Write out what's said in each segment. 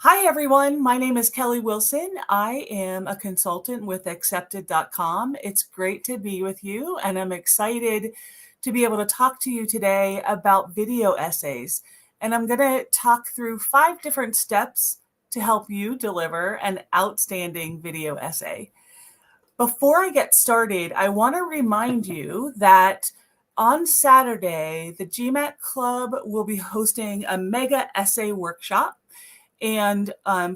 Hi, everyone. My name is Kelly Wilson. I am a consultant with ex-AdCom. It's great to be with you, and I'm excited to be able to talk to you today about video essays. And I'm going to talk through 5 different steps to help you deliver an outstanding video essay. Before I get started, I want to remind you that on Saturday, the GMAT Club will be hosting a mega essay workshop. And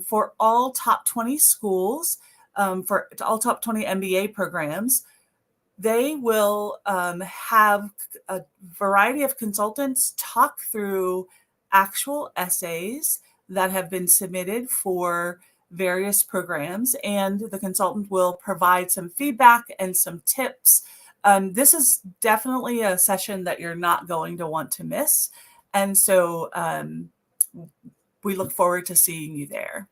for all top 20 schools, for all top 20 MBA programs, they will have a variety of consultants talk through actual essays that have been submitted for various programs, and the consultant will provide some feedback and some tips. This is definitely a session that you're not going to want to miss. And so we look forward to seeing you there.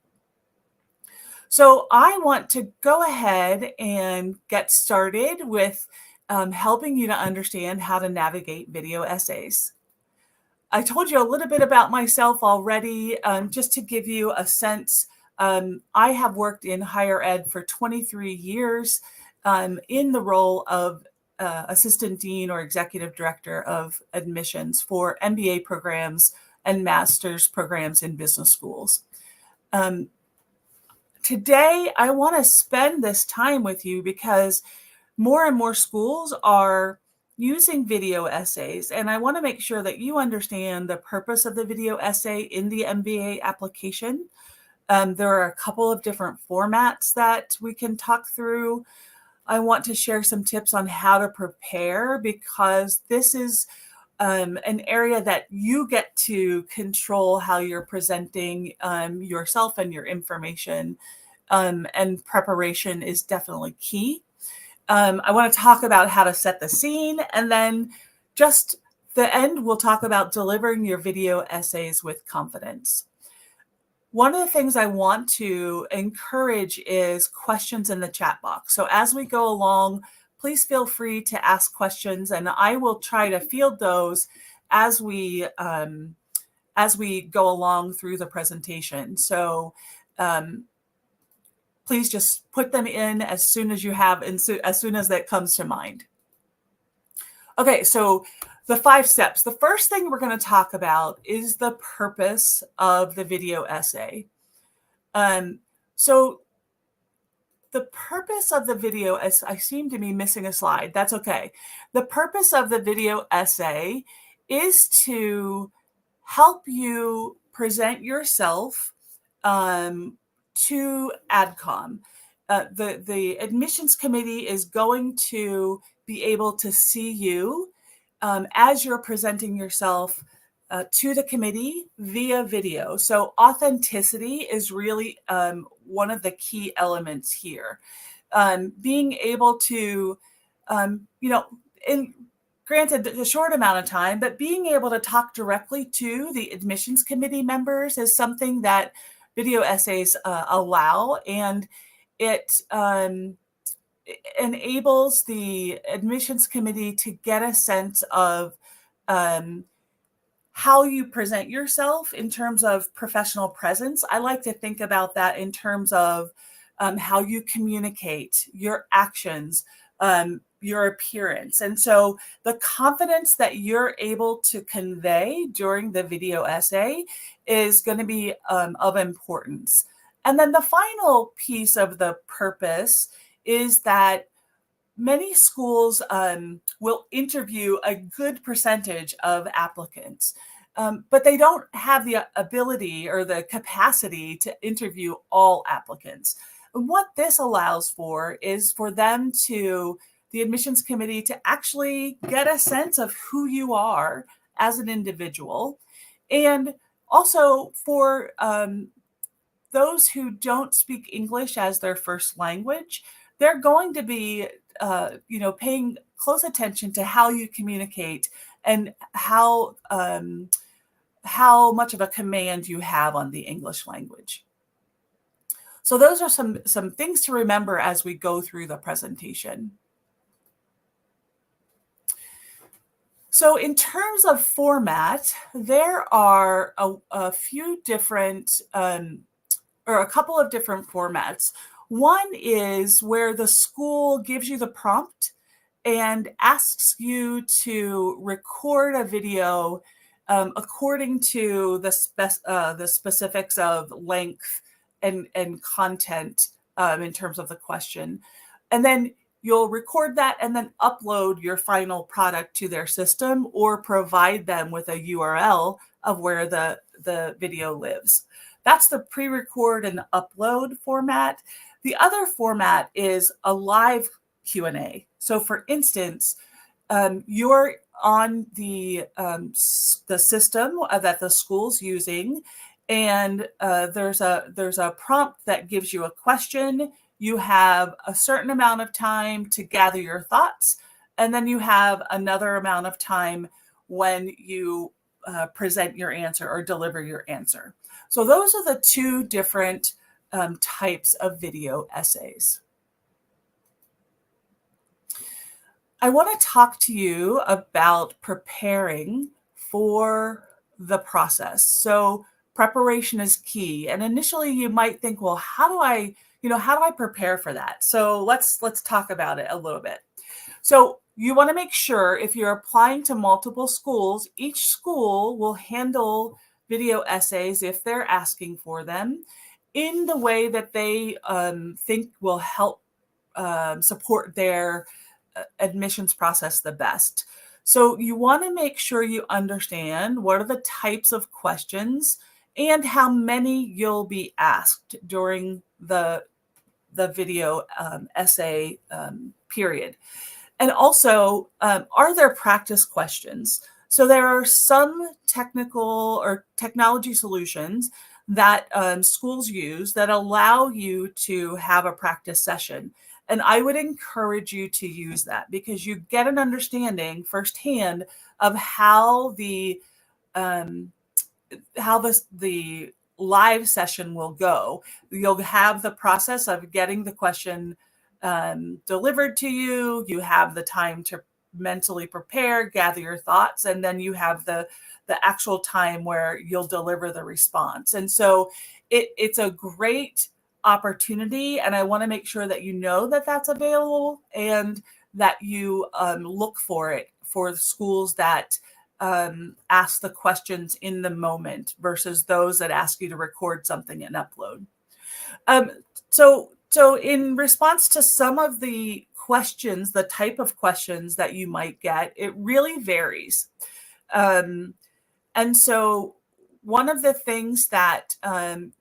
So I want to go ahead and get started with helping you to understand how to navigate video essays. I told you a little bit about myself already, just to give you a sense. I have worked in higher ed for 23 years in the role of assistant dean or executive director of admissions for MBA programs and master's programs in business schools. Today, I want to spend this time with you because more and more schools are using video essays, and I want to make sure that you understand the purpose of the video essay in the MBA application. There are a couple of different formats that we can talk through. I want to share some tips on how to prepare, because this is an area that you get to control how you're presenting yourself and your information, and preparation is definitely key. I want to talk about how to set the scene, and then just the end, we'll talk about delivering your video essays with confidence. One of the things I want to encourage is questions in the chat box. So as we go along, please feel free to ask questions, and I will try to field those as we go along through the presentation. So please just put them in as soon as you have, and as soon as that comes to mind. Okay, so the 5 steps. The first thing we're going to talk about is the purpose of the video essay. So the purpose of the video, as I seem to be missing a slide, that's okay. The purpose of the video essay is to help you present yourself to AdCom. The admissions committee is going to be able to see you as you're presenting yourself to the committee via video. So authenticity is really one of the key elements here. Being able to, granted a short amount of time, but being able to talk directly to the admissions committee members is something that video essays allow, and it enables the admissions committee to get a sense of how you present yourself in terms of professional presence. I like to think about that in terms of how you communicate, your actions, your appearance. And so the confidence that you're able to convey during the video essay is going to be of importance. And then the final piece of the purpose is that many schools will interview a good percentage of applicants, but they don't have the ability or the capacity to interview all applicants. And what this allows for is for them to, the admissions committee, to actually get a sense of who you are as an individual. And also for those who don't speak English as their first language, they're going to be paying close attention to how you communicate and how much of a command you have on the English language. So those are some things to remember as we go through the presentation. So in terms of format, there are a few different or a couple of different formats. One is where the school gives you the prompt and asks you to record a video according to the specifics of length and content in terms of the question. And then you'll record that and then upload your final product to their system or provide them with a URL of where the video lives. That's the pre-record and upload format. The other format is a live Q&A. So for instance, you're on the system that the school's using, and there's a prompt that gives you a question. You have a certain amount of time to gather your thoughts, and then you have another amount of time when you present your answer or deliver your answer. So those are the two different types of video essays. I want to talk to you about preparing for the process. So preparation is key. And initially you might think, well, how do I prepare for that? So let's talk about it a little bit. So you want to make sure if you're applying to multiple schools, each school will handle video essays if they're asking for them in the way that they think will help support their admissions process the best. So you want to make sure you understand what are the types of questions and how many you'll be asked during the video essay period. And also, are there practice questions? So there are some technical or technology solutions that schools use that allow you to have a practice session. And I would encourage you to use that because you get an understanding firsthand of how the live session will go. You'll have the process of getting the question delivered to you. You have the time to mentally prepare, gather your thoughts, and then you have the actual time where you'll deliver the response. And so it's a great opportunity, and I want to make sure that you know that that's available and that you look for it for schools that ask the questions in the moment versus those that ask you to record something and upload. So in response to some of the questions, the type of questions that you might get, it really varies. And so one of the things that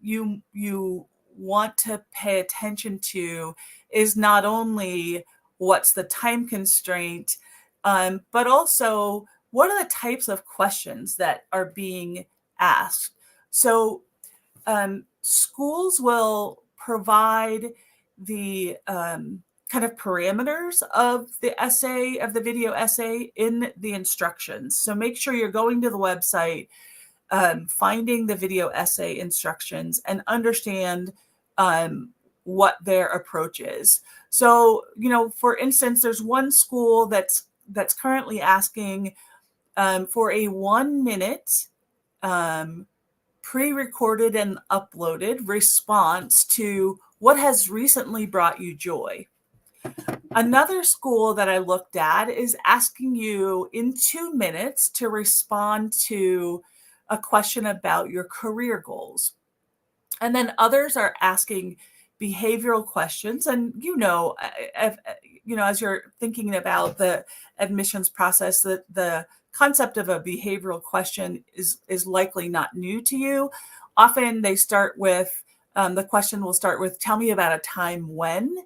you want to pay attention to is not only what's the time constraint, but also what are the types of questions that are being asked. So schools will provide the kind of parameters of the essay, of the video essay in the instructions. So make sure you're going to the website, finding the video essay instructions and understand what their approach is. So, for instance, there's one school that's currently asking for a 1-minute pre-recorded and uploaded response to what has recently brought you joy. Another school that I looked at is asking you in 2 minutes to respond to a question about your career goals. And then others are asking behavioral questions. And as you're thinking about the admissions process, the concept of a behavioral question is likely not new to you. Often they start with, the question will start with, tell me about a time when.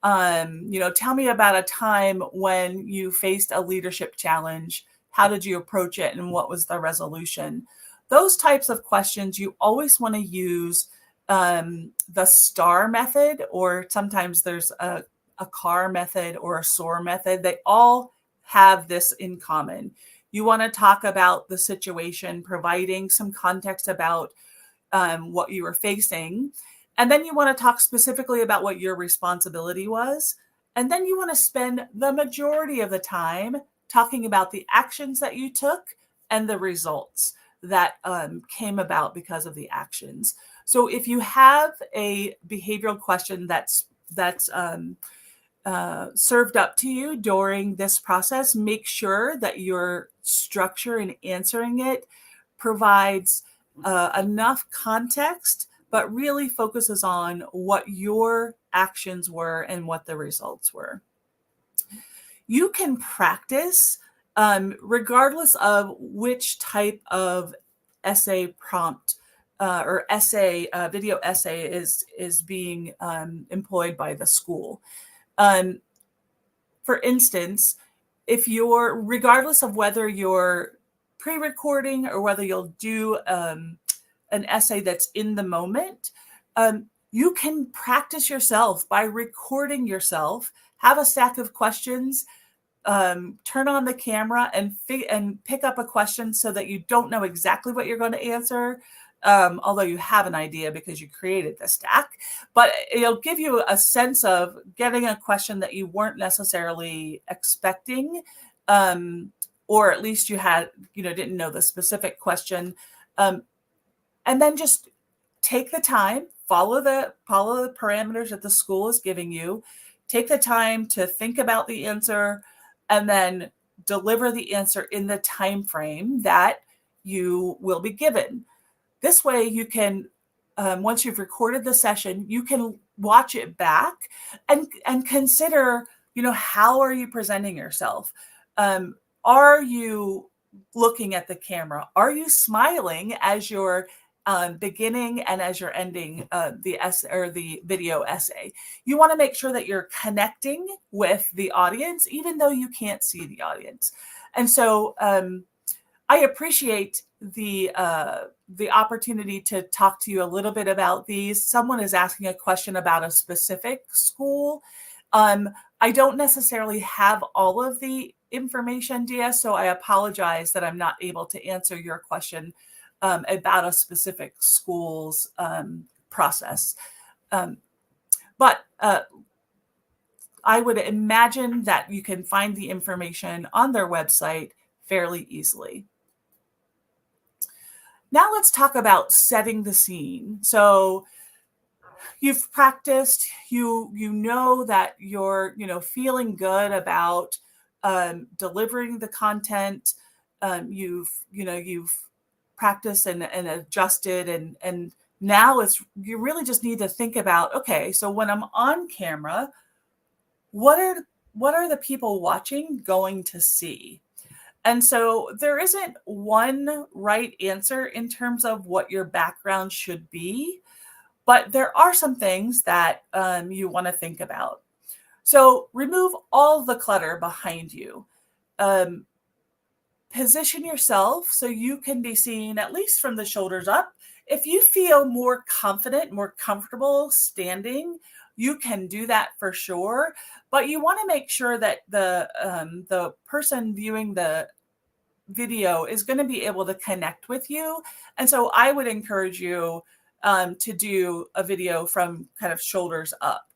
Tell me about a time when you faced a leadership challenge. How did you approach it and what was the resolution? Those types of questions, you always want to use the STAR method, or sometimes there's a CAR method or a SOAR method. They all have this in common. You want to talk about the situation, providing some context about what you were facing. And then you want to talk specifically about what your responsibility was. And then you want to spend the majority of the time talking about the actions that you took and the results. that came about because of the actions. So if you have a behavioral question that's served up to you during this process, make sure that your structure in answering it provides enough context, but really focuses on what your actions were and what the results were. You can practice regardless of which type of essay prompt or essay video essay is being employed by the school. For instance, if you're, regardless of whether you're pre-recording or whether you'll do an essay that's in the moment, you can practice yourself by recording yourself, have a stack of questions, turn on the camera and pick up a question so that you don't know exactly what you're going to answer, although you have an idea because you created the stack. But it'll give you a sense of getting a question that you weren't necessarily expecting, or at least you had, didn't know the specific question, and then just take the time, follow the parameters that the school is giving you, take the time to think about the answer, and then deliver the answer in the time frame that you will be given. This way you can, once you've recorded the session, you can watch it back and consider, how are you presenting yourself? Are you looking at the camera? Are you smiling as you're beginning and as you're ending the essay or the video essay? You want to make sure that you're connecting with the audience, even though you can't see the audience. And so I appreciate the opportunity to talk to you a little bit about these. Someone is asking a question about a specific school. I don't necessarily have all of the information, Dia, so I apologize that I'm not able to answer your question about a specific school's process. But I would imagine that you can find the information on their website fairly easily. Now let's talk about setting the scene. So you've practiced, you know that you're feeling good about delivering the content. You've practiced and adjusted, and now you really just need to think about, okay, so when I'm on camera, what are the people watching going to see? And so there isn't one right answer in terms of what your background should be, but there are some things that you want to think about. So remove all the clutter behind you. Position yourself so you can be seen at least from the shoulders up. If you feel more confident, more comfortable standing, you can do that for sure. But you want to make sure that the person viewing the video is going to be able to connect with you. And so I would encourage you to do a video from kind of shoulders up.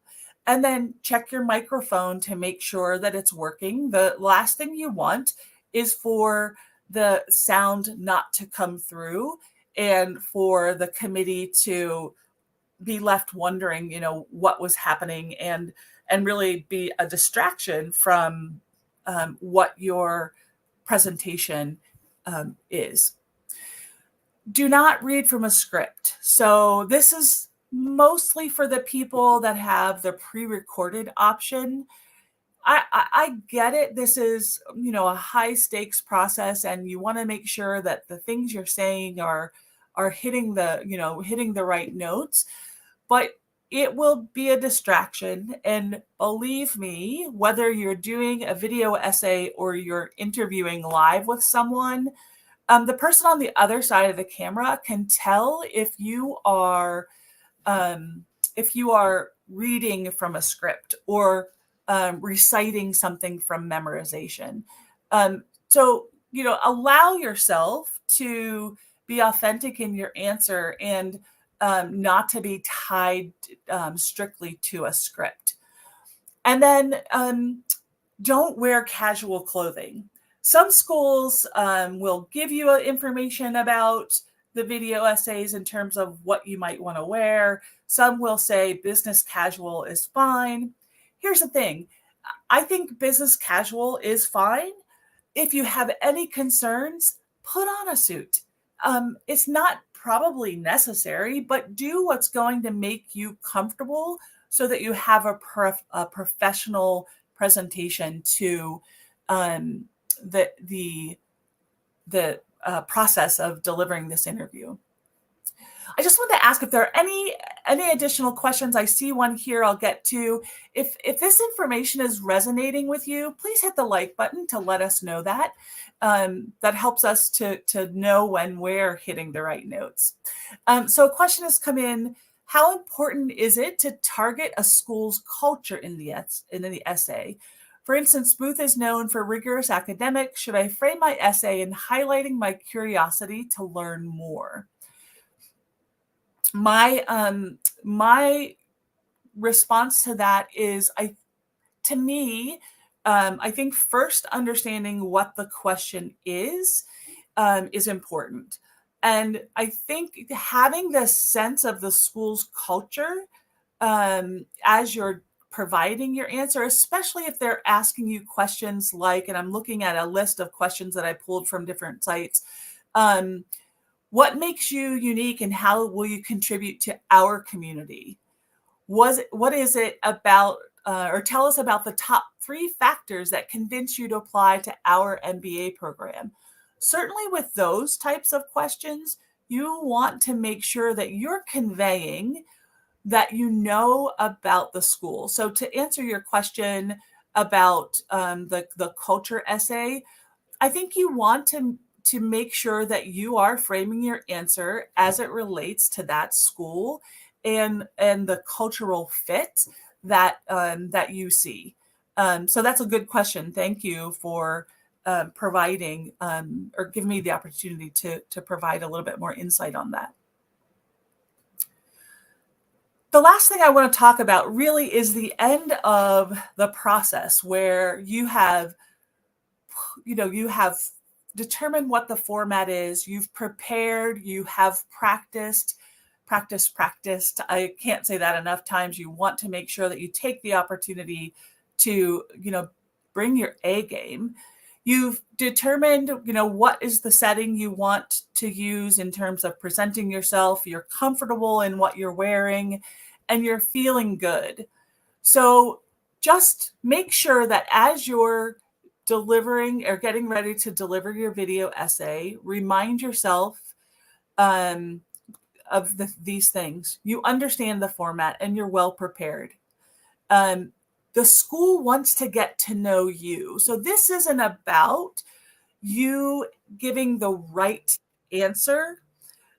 And then check your microphone to make sure that it's working. The last thing you want is for the sound not to come through and for the committee to be left wondering, what was happening, and really be a distraction from what your presentation is. Do not read from a script. So this is mostly for the people that have the pre-recorded option. I get it. This is, a high stakes process, and you want to make sure that the things you're saying are hitting the right notes, but it will be a distraction. And believe me, whether you're doing a video essay or you're interviewing live with someone, the person on the other side of the camera can tell if you are reading from a script or reciting something from memorization. So, allow yourself to be authentic in your answer and not to be tied strictly to a script. And then don't wear casual clothing. Some schools will give you information about the video essays in terms of what you might want to wear. Some will say business casual is fine. Here's the thing. I think business casual is fine. If you have any concerns, put on a suit. It's not probably necessary, but do what's going to make you comfortable so that you have a professional presentation to the process of delivering this interview. I just want to ask if there are any additional questions. I see one here I'll get to. If this information is resonating with you, please hit the like button to let us know that. That helps us to know when we're hitting the right notes. So a question has come in. How important is it to target a school's culture in the essay? For instance, Booth is known for rigorous academics. Should I frame my essay in highlighting my curiosity to learn more? My response to that is, I think first understanding what the question is important. And I think having the sense of the school's culture as you're providing your answer, especially if they're asking you questions like, and I'm looking at a list of questions that I pulled from different sites, what makes you unique and how will you contribute to our community? What is it about, or tell us about the top 3 factors that convince you to apply to our MBA program? Certainly with those types of questions, you want to make sure that you're conveying that you know about the school. So to answer your question about the culture essay, I think you want to make sure that you are framing your answer as it relates to that school and the cultural fit that you see. So that's a good question. Thank you for providing or giving me the opportunity to provide a little bit more insight on that. The last thing I want to talk about really is the end of the process where you have determined what the format is, you've prepared, you have practiced. I can't say that enough times. You want to make sure that you take the opportunity to, bring your A game. You've determined, what is the setting you want to use in terms of presenting yourself. You're comfortable in what you're wearing and you're feeling good. So just make sure that as you're delivering or getting ready to deliver your video essay, remind yourself of these things. You understand the format and you're well prepared. The school wants to get to know you. So this isn't about you giving the right answer.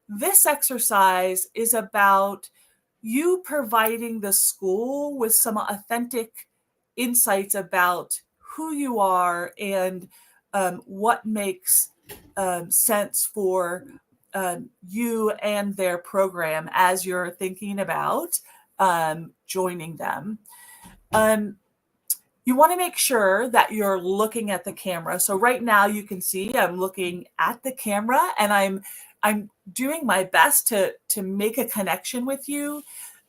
This exercise is about you providing the school with some authentic insights about who you are and what makes sense for you and their program as you're thinking about joining them. You want to make sure that you're looking at the camera. So right now you can see I'm looking at the camera and I'm doing my best to make a connection with you.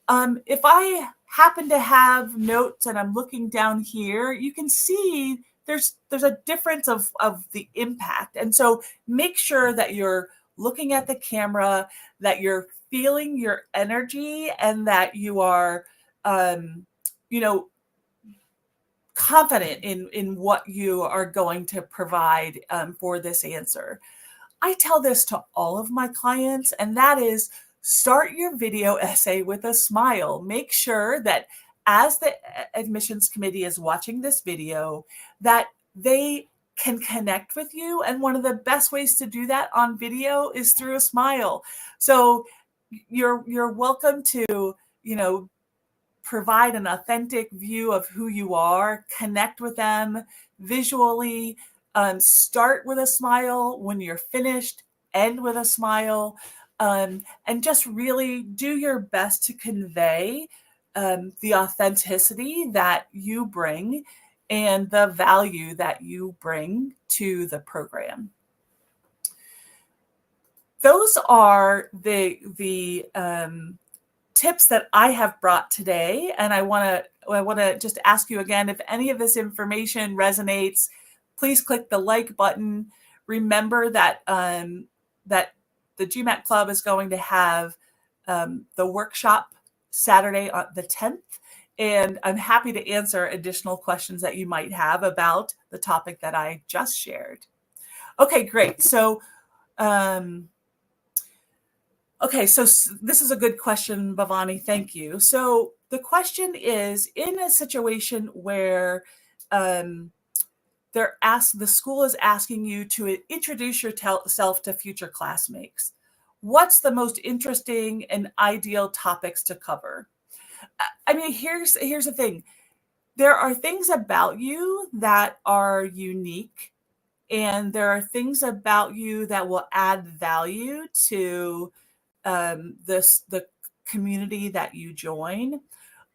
If I happen to have notes and I'm looking down here, you can see there's a difference of the impact. And so make sure that you're looking at the camera, that you're feeling your energy and that you are, confident in what you are going to provide for this answer. I tell this to all of my clients, and that is start your video essay with a smile. Make sure that as the admissions committee is watching this video, that they can connect with you. And one of the best ways to do that on video is through a smile. So you're welcome to, provide an authentic view of who you are, connect with them visually, start with a smile. When you're finished, end with a smile, and just really do your best to convey the authenticity that you bring and the value that you bring to the program. Those are the tips that I have brought today, and I want to just ask you again, if any of this information resonates, please click the like button. Remember that that the GMAT Club is going to have the workshop Saturday on the 10th, and I'm happy to answer additional questions that you might have about the topic that I just shared. Okay, great. So okay, so this is a good question, Bhavani. Thank you. So the question is, in a situation where the school is asking you to introduce yourself to future classmates, what's the most interesting and ideal topics to cover? I mean, here's the thing. There are things about you that are unique, and there are things about you that will add value to the community that you join.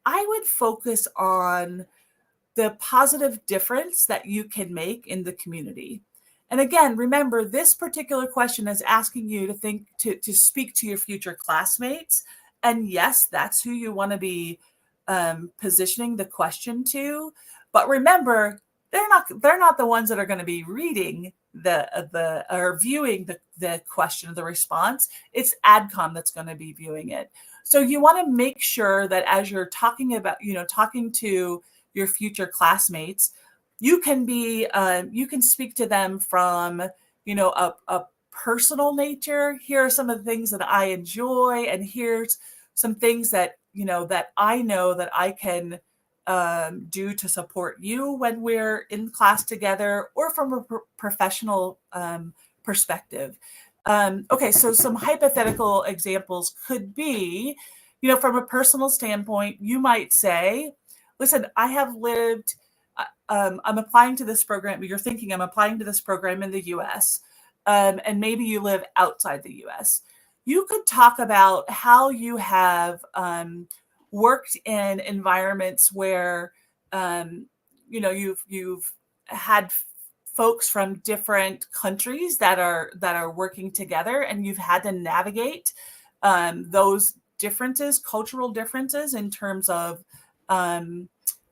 I would focus on the positive difference that you can make in the community. And again, remember, this particular question is asking you to think, to speak to your future classmates. And yes, that's who you want to be positioning the question to. But remember, they're not the ones that are going to be reading or viewing the question, the response. It's AdCom that's going to be viewing it. So you want to make sure that as you're talking to your future classmates, you can speak to them from a personal nature. Here are some of the things that I enjoy, and here's some things that that I know that I can do to support you when we're in class together, or from a professional perspective. Okay, so some hypothetical examples could be, from a personal standpoint, you might say, listen, I have lived, I'm applying to this program. You're thinking, I'm applying to this program in the US, and maybe you live outside the US. You could talk about how you have worked in environments where, you've had folks from different countries that are working together, and you've had to navigate those differences, cultural differences, in terms of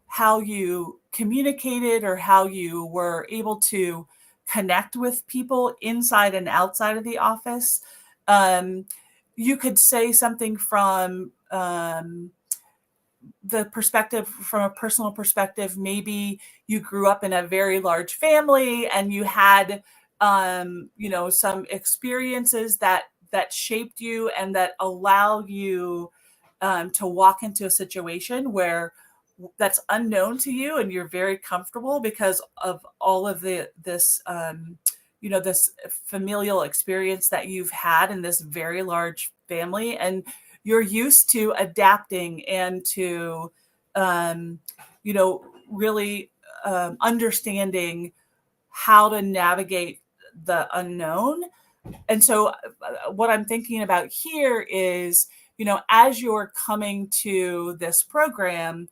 how you communicated or how you were able to connect with people inside and outside of the office. You could say something from the perspective, from a personal perspective. Maybe you grew up in a very large family, and you had some experiences that shaped you and that allow you to walk into a situation where that's unknown to you, and you're very comfortable because of all of this familial experience that you've had in this very large family, and you're used to adapting and to really understanding how to navigate the unknown. And so what I'm thinking about here is, as you're coming to this program,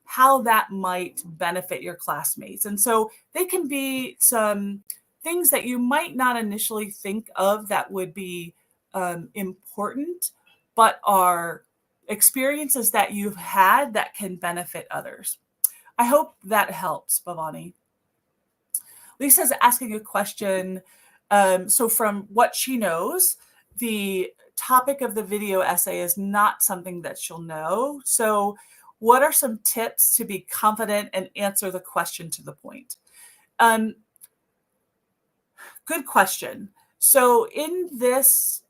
how that might benefit your classmates. And so they can be some things that you might not initially think of that would be important, but are experiences that you've had that can benefit others. I hope that helps, Bhavani. Lisa's asking a question. So from what she knows, the topic of the video essay is not something that she'll know. So what are some tips to be confident and answer the question to the point? Good question. So in this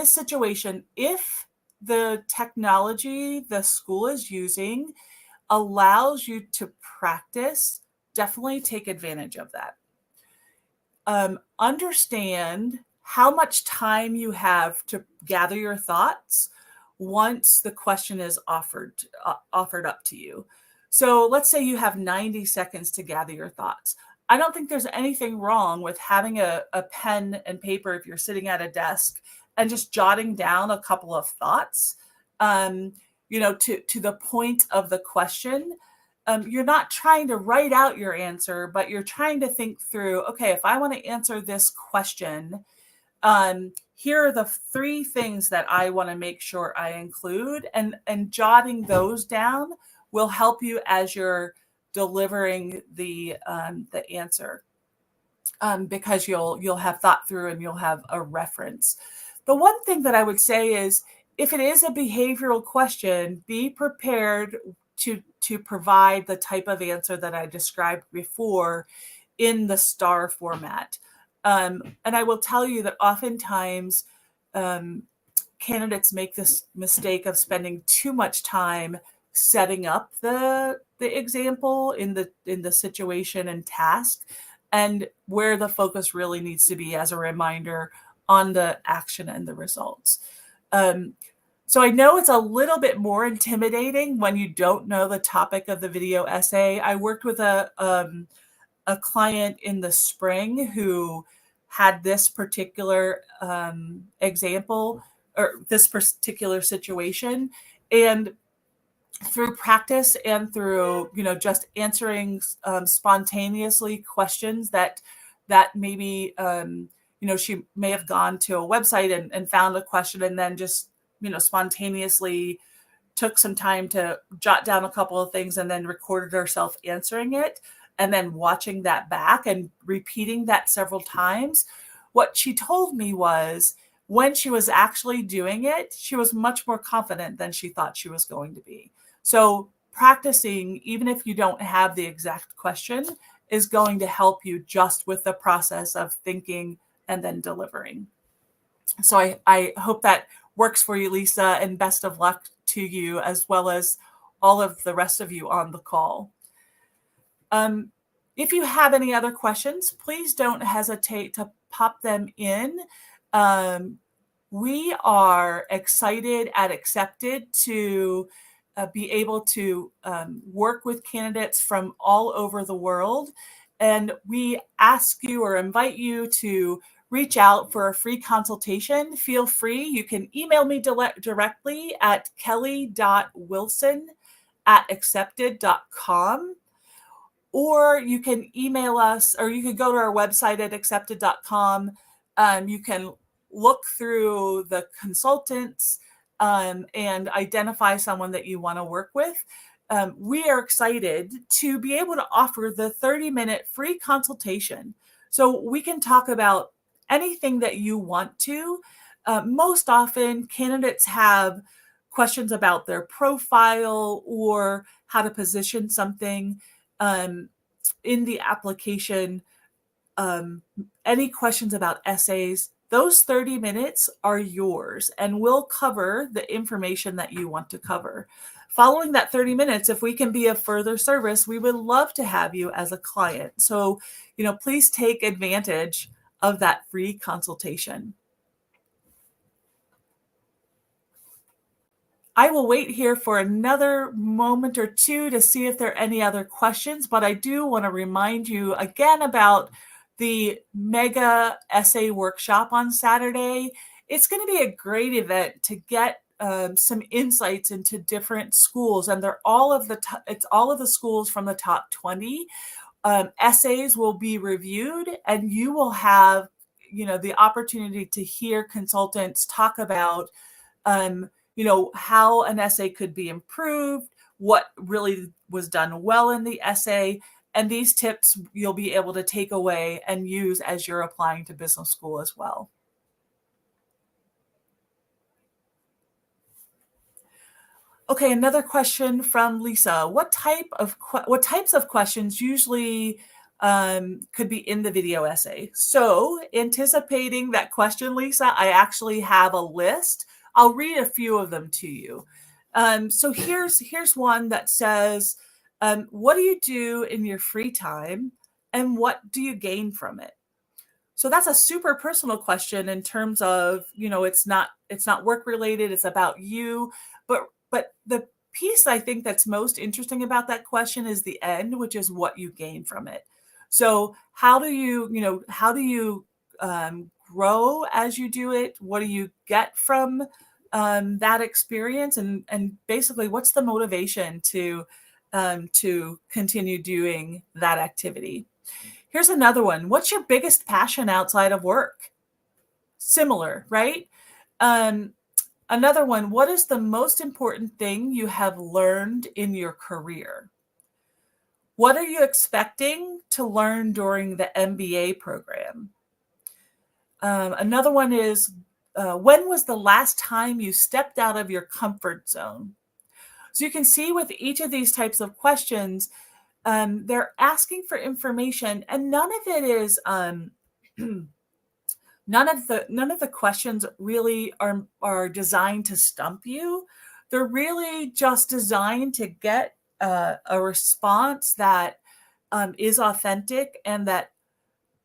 situation, if the technology the school is using allows you to practice, definitely take advantage of that. Understand how much time you have to gather your thoughts once the question is offered up to you. So let's say you have 90 seconds to gather your thoughts. I don't think there's anything wrong with having a pen and paper if you're sitting at a desk and just jotting down a couple of thoughts, to the point of the question. you're not trying to write out your answer, but you're trying to think through, okay, if I want to answer this question, here are the 3 things that I want to make sure I include, and jotting those down will help you as you're delivering the answer, because you'll have thought through and you'll have a reference. The one thing that I would say is, if it is a behavioral question, be prepared to provide the type of answer that I described before in the STAR format. And I will tell you that oftentimes candidates make this mistake of spending too much time setting up the example in the situation and task, and where the focus really needs to be, as a reminder, on the action and the results. So I know it's a little bit more intimidating when you don't know the topic of the video essay. I worked with a client in the spring who had this particular example, or this particular situation, and through practice and through just answering spontaneously questions that maybe she may have gone to a website and found a question, and then just spontaneously took some time to jot down a couple of things and then recorded herself answering it, and then watching that back and repeating that several times. What she told me was, when she was actually doing it, she was much more confident than she thought she was going to be. So practicing, even if you don't have the exact question, is going to help you just with the process of thinking and then delivering. So I hope that works for you, Lisa, and best of luck to you, as well as all of the rest of you on the call. If you have any other questions, please don't hesitate to pop them in. We are excited at Accepted to be able to work with candidates from all over the world. And we ask you, or invite you, to reach out for a free consultation. Feel free. You can email me directly at kelly.wilson@accepted.com. Or you can email us, or you can go to our website at accepted.com. You can look through the consultants and identify someone that you want to work with. We are excited to be able to offer the 30-minute free consultation. So we can talk about anything that you want to. Most often, candidates have questions about their profile or how to position something in the application, any questions about essays. Those 30 minutes are yours, and we'll cover the information that you want to cover. Following that 30 minutes, if we can be of further service, we would love to have you as a client. So, please take advantage of that free consultation. I will wait here for another moment or two to see if there are any other questions, but I do want to remind you again about the mega essay workshop on Saturday. It's going to be a great event to get some insights into different schools, and they're it's all of the schools from the top 20. Essays will be reviewed, and you will have the opportunity to hear consultants talk about how an essay could be improved, what really was done well in the essay, and these tips you'll be able to take away and use as you're applying to business school as well. Okay, another question from Lisa. What types of questions usually could be in the video essay? So, anticipating that question, Lisa, I actually have a list. I'll read a few of them to you. So here's one that says, what do you do in your free time, and what do you gain from it? So that's a super personal question in terms of, it's not work related, it's about you. But the piece I think that's most interesting about that question is the end, which is what you gain from it. So how do you grow as you do it? What do you get from that experience? And basically, what's the motivation to to continue doing that activity. Here's another one. What's your biggest passion outside of work? Similar, right? Another one, what is the most important thing you have learned in your career? What are you expecting to learn during the MBA program? Another one is, when was the last time you stepped out of your comfort zone? So you can see with each of these types of questions, they're asking for information, and none of it is none of the questions really are designed to stump you. They're really just designed to get a response that is authentic and that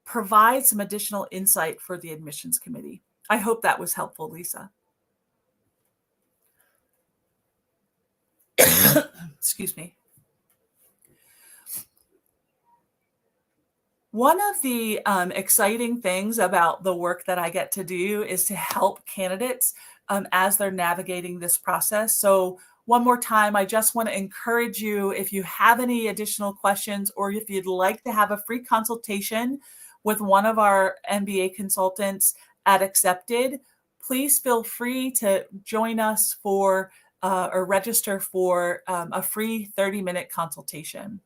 provides some additional insight for the admissions committee. I hope that was helpful, Lisa. Excuse me. One of the exciting things about the work that I get to do is to help candidates as they're navigating this process. So one more time, I just want to encourage you, if you have any additional questions or if you'd like to have a free consultation with one of our MBA consultants at Accepted, please feel free to join us for or register for a free 30-minute consultation.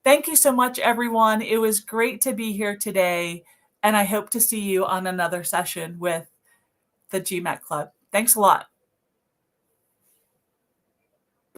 Thank you so much, everyone. It was great to be here today, and I hope to see you on another session with the GMAT Club. Thanks a lot.